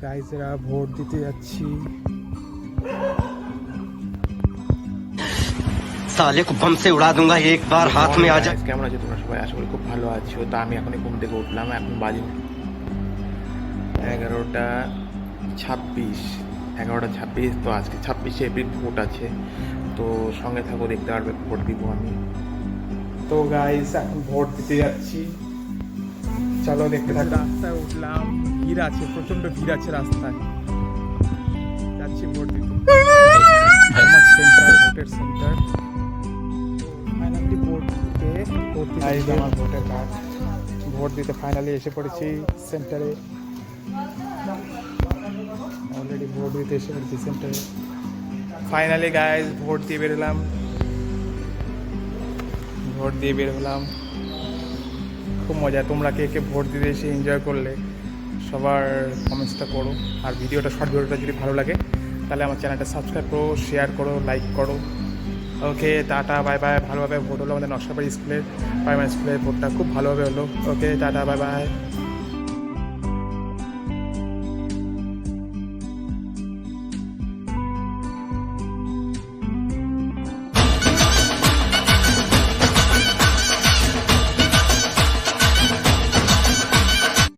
গাইজরা vote দিতে যাচ্ছি। साले को बम से उड़ा दूंगा एक बार हाथ में आ जाए। কেমন আছো তোমরা সবাই? আশা করি খুব ভালো আছো। তা আমি এখন ঘুম থেকে উঠলাম, এখন বাজে 11:26। 11:26। তো আজকে 26শে এপ্রিল ভোট আছে, তো সঙ্গে থাকো, দেখতে পারবে ভোট দিব আমি। তো গাইস এখন ভোট দিতে যাচ্ছি, চলো দেখতে থাকো। রাস্তায় উঠলাম, ভিড় আছে, প্রচন্ড ভিড় আছে রাস্তায়, যাচ্ছি ভোট দিতে। আমার সেন্টার, ভোটের সেন্টার। ফাইনালি ভোট দিতে আমার ভোটের কার্ড, ভোট দিতে ফাইনালি এসে পড়েছি সেন্টারে। অলরেডি ভোট দিতে এসে পড়েছি সেন্টারে। ফাইনালি গাইজ ভোট দিয়ে বেরোলাম, ভোট দিয়ে বের হলাম। খুব মজা। তোমরা কে কে ভোট দিতে এসে এনজয় করলে সবার কমেন্টসটা করো, আর ভিডিওটা, শর্ট ভিডিওটা যদি ভালো লাগে তাহলে আমার চ্যানেলটা সাবস্ক্রাইব করো, শেয়ার করো, লাইক করো। ওকে, টাটা, বাই বাই। ভালোভাবে ভোট হলো আমাদের নকশালবাড়ি স্কুলের, প্রাইমারি স্কুলের ভোটটা খুব ভালোভাবে হলো। ওকে, টাটা, বাই বাই।